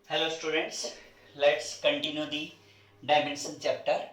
Hello students, let's continue the dimension chapter.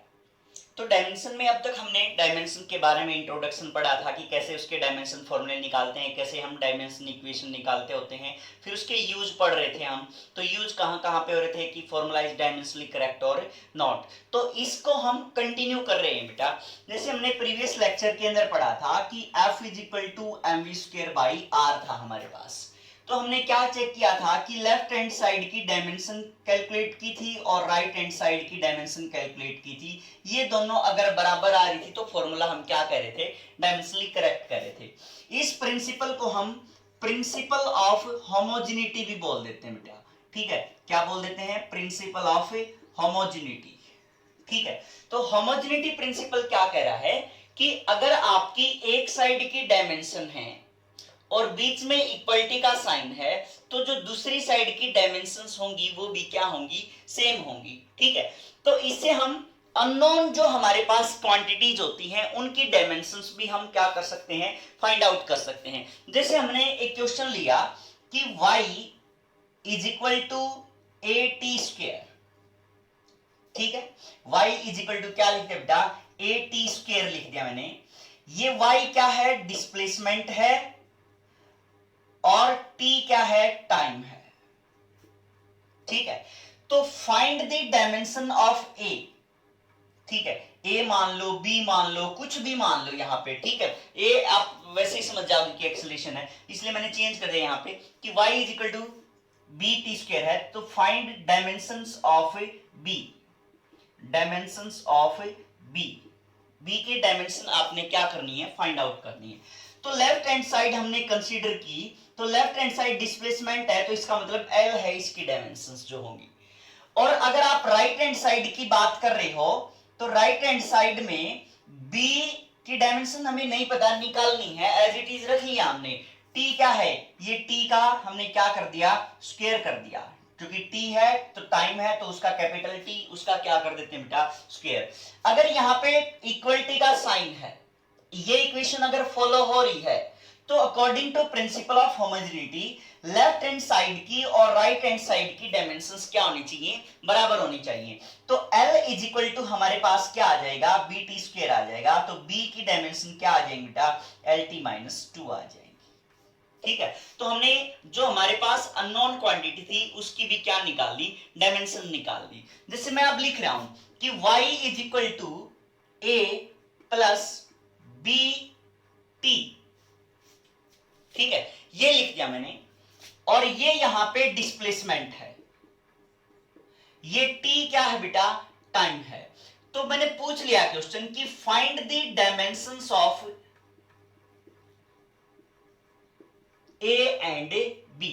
तो dimension में अब तक हमने डायमेंशन के बारे में इंट्रोडक्शन पढ़ा था कि कैसे उसके डायमेंशन फॉर्मूले निकालते हैं, कैसे हम डायमेंशन इक्वेशन निकालते होते हैं। फिर उसके यूज पढ़ रहे थे हम। तो यूज कहाँ कहाँ पे हो रहे थे कि फॉर्मुलाइज डायमेंशनली करेक्ट और नॉट। तो इसको हम कंटिन्यू कर रहे हैं बेटा। जैसे हमने प्रीवियस लेक्चर के अंदर पढ़ा था कि F is equal to mv²/r था हमारे पास। तो हमने क्या चेक किया था कि लेफ्ट हैंड साइड की डायमेंशन कैलकुलेट की थी और राइट हैंड साइड की डायमेंशन कैलकुलेट की थी। ये दोनों अगर बराबर आ रही थी तो फॉर्मूला हम क्या कह रहे थे, डायमेंशनली करेक्ट कह रहे थे। इस प्रिंसिपल को हम प्रिंसिपल ऑफ होमोजेनिटी भी बोल देते हैं बेटा। ठीक है, क्या बोल देते हैं? Principal of homogeneity. ठीक है, तो होमोजेनिटी प्रिंसिपल क्या कह रहा है कि अगर आपकी एक साइड की डायमेंशन है और बीच में इक्वलिटी का साइन है, तो जो दूसरी साइड की डायमेंशंस होंगी वो भी क्या होंगी? सेम होंगी। ठीक है, तो इससे हम अननोन जो हमारे पास क्वांटिटीज होती हैं उनकी डायमेंशंस भी हम क्या कर सकते हैं? फाइंड आउट कर सकते हैं। जैसे हमने एक क्वेश्चन लिया कि y is equal to at²। ठीक है, y इज इक्वल टू क्या लिख दिया बेटा? at² लिख दिया मैंने। ये y क्या है? डिस्प्लेसमेंट है और t क्या है? टाइम है। ठीक है, तो find the dimension of a। ठीक है, a मान लो, b मान लो, कुछ भी मान लो यहाँ पे। ठीक है, a आप वैसे ही समझ जाओगे कि एक्सेलेरेशन है, इसलिए मैंने चेंज कर दिया यहाँ पे कि y is equal to bt² है। तो find dimensions of b। Dimensions of b, b की डायमेंशन आपने क्या करनी है? फाइंड आउट करनी है। तो लेफ्ट हैंड साइड हमने कंसीडर की, तो लेफ्ट हैंड साइड डिस्प्लेसमेंट है, तो इसका मतलब L है इसकी डायमेंशंस जो होंगी। और अगर आप राइट हैंड साइड की बात कर रहे हो तो राइट हैंड साइड में B की डायमेंशन हमें नहीं पता, निकालनी है। एज इट इज रख लिया हमने। T क्या है? ये T का हमने क्या कर दिया? स्क्वायर कर दिया। क्योंकि T है तो टाइम है, तो उसका कैपिटल T, उसका क्या कर देते हैं बेटा? स्क्वायर। अगर यहाँ पे इक्वलिटी का साइन है, ये इक्वेशन अगर फॉलो हो रही है, तो according to principle of homogeneity left hand side की और राइट हैंड साइड की डायमेंशंस क्या होनी चाहिए? बराबर होनी चाहिए। तो L इज इक्वल टू हमारे पास क्या आ जाएगा? bt² आ जाएगा। तो B की डायमेंशन क्या आ जाएंगे बेटा? LT-2 आ जाएंगे। ठीक है, तो हमने जो हमारे पास अननोन क्वांटिटी थी उसकी भी क्या निकाल ली? डायमेंशन निकाल ली। जैसे मैं अब लिख रहा हूं कि y is equal to a plus bt। ठीक है, ये लिख दिया मैंने। और ये यहां पे डिस्प्लेसमेंट है, ये t क्या है बेटा? टाइम है। तो मैंने पूछ लिया क्वेश्चन कि find the dimensions of a and b।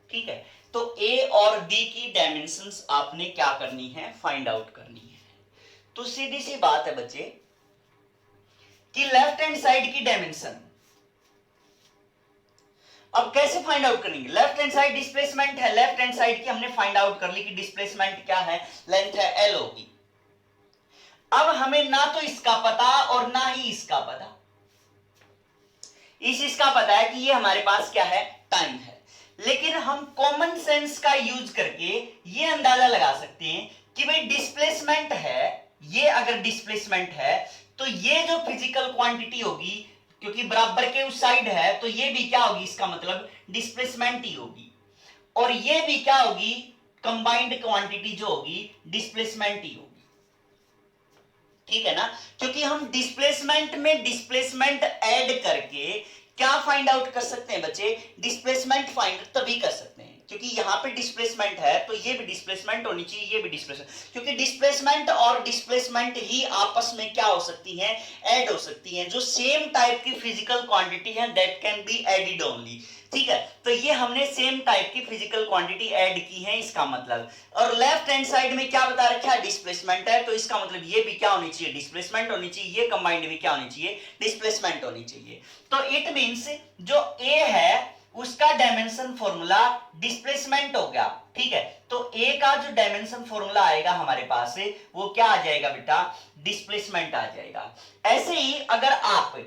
ठीक है, तो a और b की डायमेंशंस आपने क्या करनी है? फाइंड आउट करनी है। तो सीधी सी बात है बच्चे कि लेफ्ट हैंड साइड की डायमेंशन अब कैसे फाइंड आउट करेंगे? लेफ्ट हैंड साइड डिस्प्लेसमेंट है, लेफ्ट हैंड साइड की हमने फाइंड आउट कर ली कि डिस्प्लेसमेंट क्या है? लेंथ है, L होगी। अब हमें ना तो इसका पता और ना ही इसका पता। इसका पता है कि ये हमारे पास क्या है? टाइम है। लेकिन हम कॉमन सेंस का यूज करके ये अंदाजा लगा सकते हैं कि भाई डिस्प्लेसमेंट है, ये अगर डिस्प्लेसमेंट है तो ये जो फिजिकल क्वांटिटी होगी, क्योंकि बराबर के उस साइड है, तो ये भी क्या होगी? इसका मतलब डिस्प्लेसमेंट ही होगी। और ये भी क्या होगी? कंबाइंड क्वांटिटी जो होगी डिस्प्लेसमेंट ही होगी। ठीक है ना, क्योंकि हम डिस्प्लेसमेंट में डिस्प्लेसमेंट ऐड करके क्या फाइंड आउट कर सकते हैं बच्चे? डिस्प्लेसमेंट फाइंड तभी कर सकते हैं क्योंकि यहां पे डिस्प्लेसमेंट है, तो ये भी डिस्प्लेसमेंट होनी चाहिए, ये भी डिस्प्लेसमेंट, क्योंकि डिस्प्लेसमेंट और डिस्प्लेसमेंट ही आपस में क्या हो सकती हैं? ऐड हो सकती हैं। जो सेम टाइप की फिजिकल क्वांटिटी है that can be added only. ठीक है, तो ये हमने सेम टाइप की फिजिकल क्वांटिटी ऐड की है, इसका मतलब। और लेफ्ट हैंड साइड में क्या बता रखा है? डिस्प्लेसमेंट है, तो इसका मतलब ये भी क्या होनी चाहिए? डिस्प्लेसमेंट होनी चाहिए। ये कंबाइंड भी क्या होनी चाहिए? डिस्प्लेसमेंट होनी चाहिए। तो इट मींस जो A है उसका डायमेंशन फॉर्मूला डिस्प्लेसमेंट हो गया। ठीक है, तो ए का जो डायमेंशन फॉर्मूला आएगा हमारे पास से वो क्या आ जाएगा बेटा, डिस्प्लेसमेंट आ जाएगा। ऐसे ही अगर आप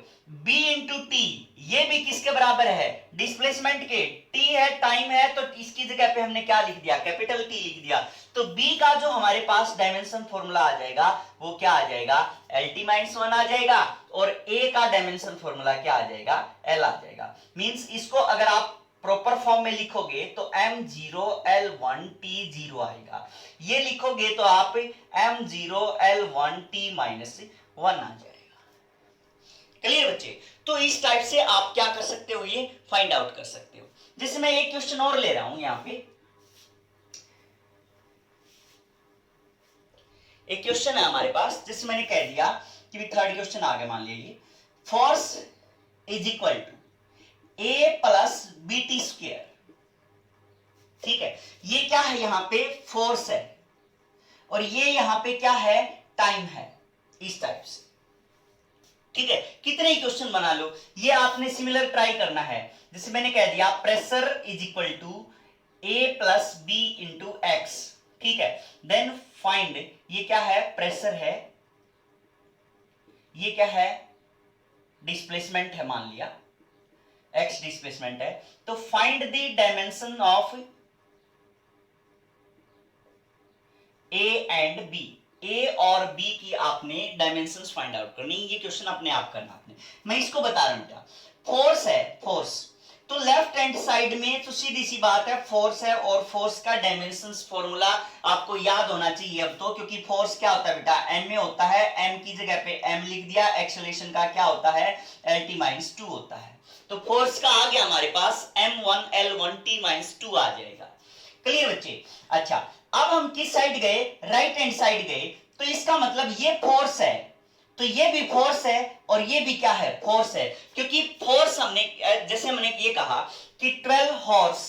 b इंटू टी, ये भी किसके बराबर है, डिस्प्लेसमेंट के, t है टाइम है, तो इसकी जगह पे हमने क्या लिख दिया, कैपिटल T लिख दिया, तो b का जो हमारे पास डायमेंशन फॉर्मूला आ जाएगा वो क्या आ जाएगा, lt माइनस 1 आ जाएगा, और a का डायमेंशन फॉर्मूला क्या आ जाएगा, l आ जाएगा। मींस इसको अगर आप प्रॉपर फॉर्म में लिखोगे तो m0 l1 t0 आएगा, ये लिखोगे तो आप m0 l1 t माइनस 1 आ जाएगा। क्लियर बच्चे, तो इस टाइप से आप क्या कर सकते हो, ये फाइंड आउट कर सकते हो। जैसे मैं एक क्वेश्चन और ले रहा हूं, यहां पे एक क्वेश्चन है हमारे पास, जिससे मैंने कह दिया कि थर्ड क्वेश्चन आगे मान लीजिए, force is equal to a plus B T square. ठीक है, ये क्या है, यहां पे फोर्स है और ये यहां पे क्या है, टाइम है, इस टाइप से। ठीक है, कितने ही क्वेश्चन बना लो, ये आपने सिमिलर ट्राई करना है। जैसे मैंने कह दिया pressure is equal to A plus B into X. ठीक है, देन फाइंड, ये क्या है, प्रेशर है, ये क्या है, डिस्प्लेसमेंट है, मान लिया x डिस्प्लेसमेंट है, तो find the dimension of a and b, a और b की आपने डायमेंशंस फाइंड आउट करनी, ये क्वेश्चन अपने आप करना आपने। मैं इसको बता रहा हूं बेटा, फोर्स है, फोर्स तो लेफ्ट हैंड साइड में तो सीधी सी बात है फोर्स है, और फोर्स का डायमेंशंस फॉर्मूला आपको याद होना चाहिए अब तो, क्योंकि फोर्स क्या होता है बेटा, m में होता है, m की जगह पे m लिख दिया, एक्सेलरेशन का क्या होता है, lt माइनस 2 होता है, तो फोर्स का आ गया हमारे पास m1 l1 t माइनस 2 आ जाएगा। क्लियर बच्चे, अच्छा अब हम किस साइड गए, राइट हैंड साइड गए, तो इसका मतलब ये फोर्स है, तो ये भी फोर्स है और ये भी क्या है, फोर्स है, क्योंकि फोर्स हमने, जैसे हमने ये कहा कि 12 horse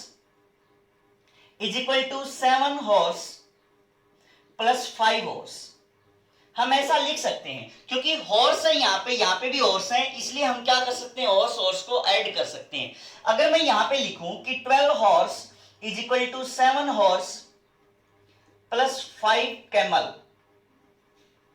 is equal to 7 horse plus 5 horse, हम ऐसा लिख सकते हैं, क्योंकि हॉर्स है यहाँ पे भी हॉर्स है, इसलिए हम क्या कर सकते हैं, हॉर्स हॉर्स को ऐड कर सकते हैं। अगर मैं यहाँ पे लिखूं कि 12 horse is equal to 7 horse plus 5 camel,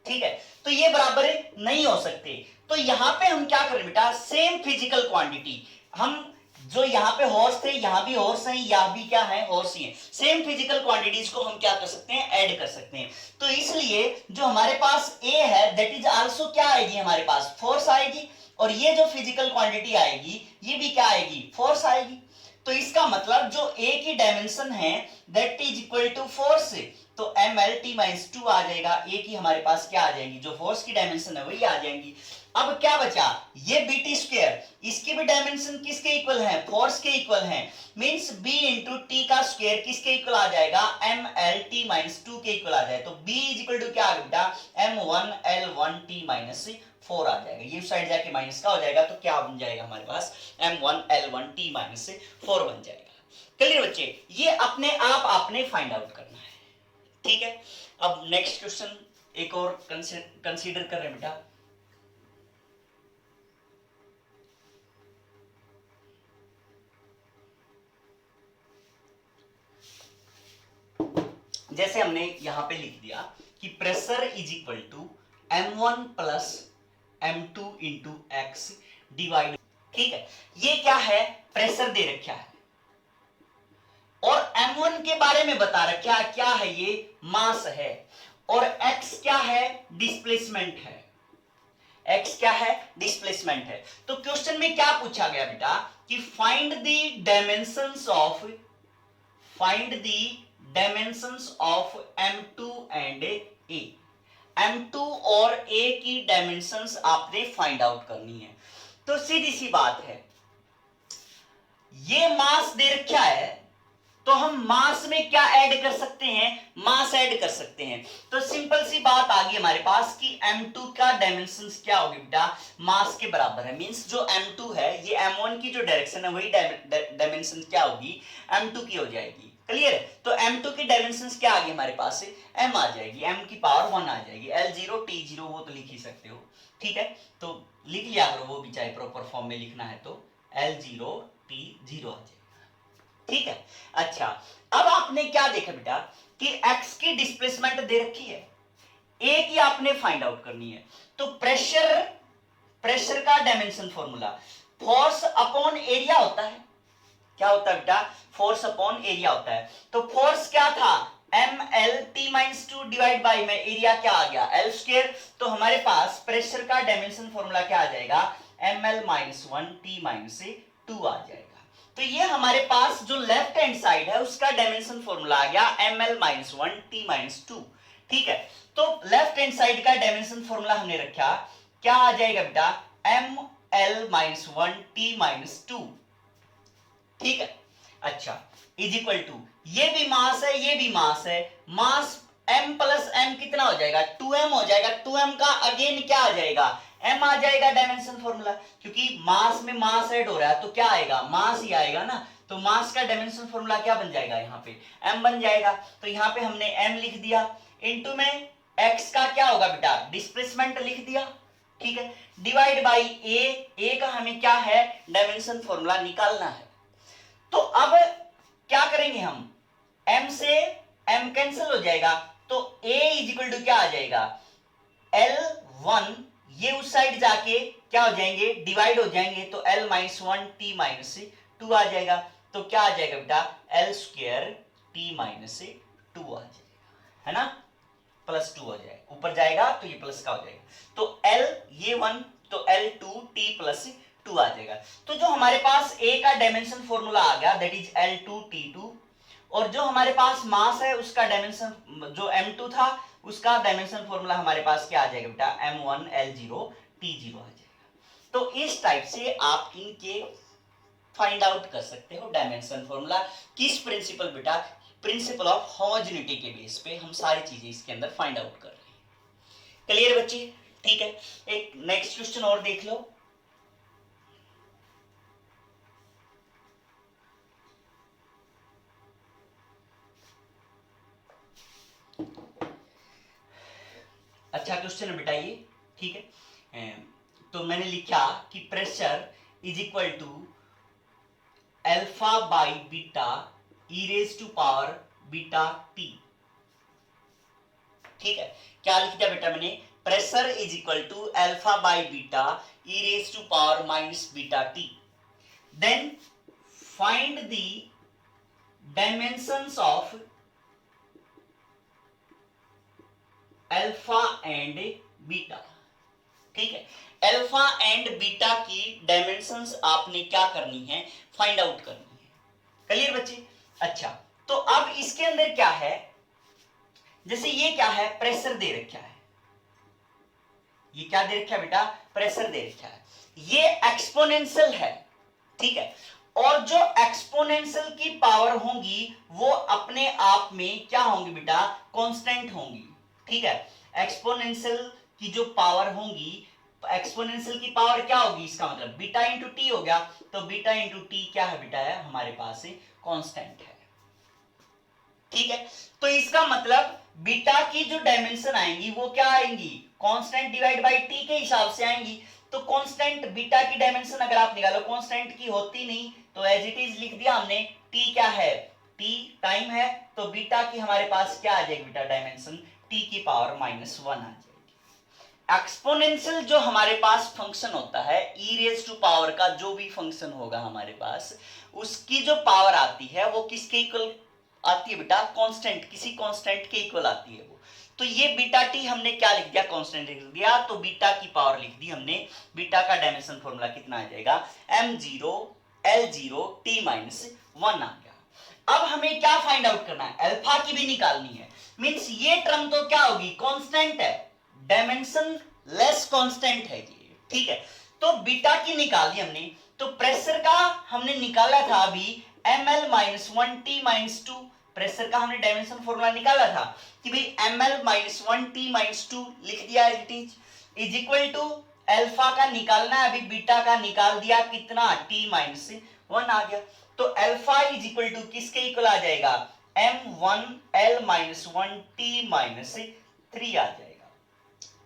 ठीक है, तो ये बराबर नहीं हो सकते, तो यहां पे हम क्या करें बेटा, सेम फिजिकल क्वांटिटी, हम जो यहाँ पे हॉर्स थे, यहाँ भी हॉर्स हैं, यहाँ भी क्या है, हॉर्स ही है, सेम फिजिकल क्वांटिटीज को हम क्या कर सकते हैं, ऐड कर सकते हैं। तो इसलिए जो हमारे पास ए है दैट इज आल्सो क्या आएगी, हमारे पास फोर्स आएगी, और ये जो फिजिकल क्वांटिटी आएगी ये भी क्या आएगी, फोर्स आएगी। तो इसका मतलब जो ए की डायमेंशन है that is equal to force, तो एम एल टी माइनस 2 आ जाएगा, ए की हमारे पास क्या आ जाएगी, जो फोर्स की डायमेंशन है वही आ जाएंगी। अब क्या बचा, ये बी टी स्क्वायर, इसकी भी डायमेंशन किसके इक्वल है, फोर्स के इक्वल है, मींस बी इंटू टी का स्क्वायर किसके इक्वल आ जाएगा, एम एल टी माइनस 2 के इक्वल आ जाए, तो बी इज इक्वल टू क्या आ बेटा, M one L one T minus 4 आ जाएगा, ये साइड जाके माइनस का हो जाएगा, तो क्या बन जाएगा हमारे पास, m1 l1 t माइनस 4 बन जाएगा। क्लियर बच्चे, ये अपने आप आपने फाइंड आउट करना है। ठीक है, अब नेक्स्ट क्वेश्चन एक और कंसीडर कर रहे हैं बेटा, जैसे हमने यहां पे लिख दिया कि pressure is equal to m1 plus m2 into X divide, ठीक है, ये क्या है, प्रेशर दे रखा है और m1 के बारे में बता रखा है, क्या है ये, मास है, और x क्या है, डिस्प्लेसमेंट है, x क्या है, डिस्प्लेसमेंट है। तो क्वेश्चन में क्या पूछा गया बेटा कि find the dimensions of, find the dimensions of m2 and a, m2 और a की डायमेंशंस आपने फाइंड आउट करनी है। तो सीधी सी बात है, ये मास दे रखा है, तो हम मास में क्या ऐड कर सकते हैं, मास ऐड कर सकते हैं, तो सिंपल सी बात आ गई हमारे पास कि m2 का डायमेंशंस क्या होगी बेटा, मास के बराबर है, मींस जो m2 है ये m1 की जो डायरेक्शन है वही डायमेंशन क्या होगी, m2 की हो जाएगी। क्लियर है, तो m2 की डायमेंशंस क्या आ गई हमारे पास, m आ जाएगी, m की पावर 1 आ जाएगी, l0 t0 वो तो लिख ही सकते हो, ठीक है, तो लिख लिया करो, वो भी चाहे प्रॉपर फॉर्म में लिखना है तो l0 t0 आ जाएगा। ठीक है। अच्छा, अब आपने क्या देखा बेटा कि एक्स की डिस्प्लेसमेंट दे रखी है, ए की आपने फाइंड आउट करनी है। तो प्रेशर का dimension formula force upon area होता है। क्या होता है बेटा? फोर्स अपॉन एरिया होता है। तो फोर्स क्या था? M L T minus two divide by में एरिया क्या आ गया? L square. तो हमारे पास प्रेशर का डायमेंशन फॉर्मूला क्या आ जाएगा? M L minus one T minus two आ जाएगा। तो ये हमारे पास जो लेफ्ट हैंड साइड है उसका डायमेंशन फॉर्मूला आ गया M L minus one T minus two. ठीक है, तो लेफ्ट हैंड साइड का डायमेंशन फॉर्मूला हमने रखा, क्या आ जाएगा बेटा? M L minus one T minus two. ठीक है, अच्छा, इज इक्वल टू, ये भी मास है ये भी मास है, मास m प्लस m कितना हो जाएगा? 2m हो जाएगा। 2m का अगेन क्या आ जाएगा? m आ जाएगा डायमेंशन फॉर्मूला, क्योंकि मास में मास ऐड हो रहा है तो क्या आएगा? मास ही आएगा ना। तो मास का डायमेंशन फॉर्मूला क्या बन जाएगा? यहाँ पे m बन जाएगा। तो यहाँ पे हमने m लिख दिया, इनटू में x का क्या होगा बेटा? डिस्प्लेसमेंट लिख दिया। ठीक है, डिवाइड बाई a का हमें क्या है? डायमेंशन फॉर्मूला निकालना है। तो अब क्या करेंगे हम? m से m कैंसिल हो जाएगा, तो a इज इक्वल टू क्या आ जाएगा? L1, ये उस साइड जाके क्या हो जाएंगे? डिवाइड हो जाएंगे, तो L minus one T minus two आ जाएगा। तो क्या आ जाएगा बेटा? L square T minus two आ जाएगा, है ना? प्लस टू हो जाएगा, ऊपर जाएगा तो ये प्लस का हो जाएगा। तो L ये वन, तो L2 टी प्लस टू आ जाएगा। तो जो हमारे पास A का डायमेंशन फॉर्मूला आ गया, दैट इज L2T2, और जो हमारे पास मास है उसका डायमेंशन, जो M2 था उसका डायमेंशन फॉर्मूला हमारे पास क्या आ जाएगा बेटा? M1L0T0 आ जाएगा। तो इस टाइप से आप इनके फाइंड आउट कर सकते हो डायमेंशन फॉर्मूला। किस प्रिंसिपल बेटा? प्रिंसिपल ऑफ होमोजेनिटी के बेस पे हम सारी चीजें इसके अंदर फाइंड आउट कर रहे हैं। क्लियर बच्चे? ठीक है, एक नेक्स्ट क्वेश्चन और देख लो। अच्छा क्वेश्चन है बेटा ये, ठीक है। तो मैंने लिखा कि pressure is equal to alpha by beta E raise to power beta T. ठीक है, क्या लिख दिया बेटा मैंने? Pressure is equal to alpha by beta E raise to power minus beta T. Then find the dimensions of alpha and beta. ठीक है, alpha and beta की डायमेंशंस आपने क्या करनी है? फाइंड आउट करनी है। क्लियर बच्चे? अच्छा, तो अब इसके अंदर क्या है? जैसे ये क्या है? प्रेशर दे रखा है। ये क्या दे रखा है बेटा? प्रेशर दे रखा है। ये एक्सपोनेंशियल है, ठीक है, और जो एक्सपोनेंशियल की पावर होंगी वो अपने आप में क्या होंगी बेटा? कांस्टेंट होंगी। ठीक है, एक्सपोनेंशियल की जो पावर होंगी, एक्सपोनेंशियल की पावर क्या होगी? इसका मतलब बीटा इंटू टी हो गया। तो बीटा इंटू टी क्या है बेटा? है हमारे पास कांस्टेंट है। ठीक है, तो इसका मतलब बीटा की जो डायमेंशन आएंगी वो क्या आएंगी? कांस्टेंट डिवाइड बाई टी के हिसाब से आएंगी। तो कांस्टेंट बीटा की डायमेंशन अगर आप निकालो, कांस्टेंट की होती नहीं तो एज इट इज लिख दिया हमने। टी क्या है? टी टाइम है, तो बीटा की हमारे पास क्या आ जाएगी बेटा? डायमेंशन टी की पावर माइनस वन आ जाएगी। एक्सपोनेंशियल जो हमारे पास फंक्शन होता है, ई रेज टू पावर का जो भी फंक्शन होगा हमारे पास, उसकी जो पावर आती है वो किसके इक्वल आती है बेटा? कांस्टेंट, किसी कांस्टेंट के इक्वल आती है वो। तो ये बीटा टी हमने क्या लिख दिया? कांस्टेंट लिख दिया, तो बीटा की पावर लिख दी हमने। बीटा का डायमेंशन फॉर्मूला कितना आ जाएगा? m0 l0 t minus one आ गया। अब हमें क्या फाइंड आउट करना है? अल्फा की भी निकालनी है। मींस ये टर्म तो क्या होगी? कांस्टेंट है, डायमेंशन लेस कांस्टेंट है ये। ठीक है, तो बीटा की निकाल दी हमने। तो प्रेशर का हमने निकाला था अभी ml minus one T minus to. Pressure का हमने डायमेंशन फॉर्मूला निकाला था कि भाई ml minus one T minus to लिख दिया, इज इक्वल टू अल्फा का निकालना है, अभी बीटा का निकाल दिया, कितना? t माइनस वन आ गया। तो अल्फा इज इक्वल टू किसके इक्वल आ जाएगा? m1l minus one T minus three आ जाएगा।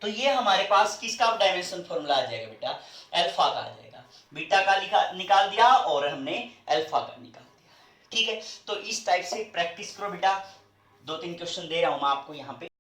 तो ये हमारे पास किसका डायमेंशन फॉर्मूला आ जाएगा बेटा? अल्फा का आ जाएगा। बीटा का निकाल दिया और हमने अल्फा का निकाल दिया। ठीक है, तो इस टाइप से प्रैक्टिस करो बेटा। 2-3 क्वेश्चन दे रहा हूं मैं आपको यहाँ पे।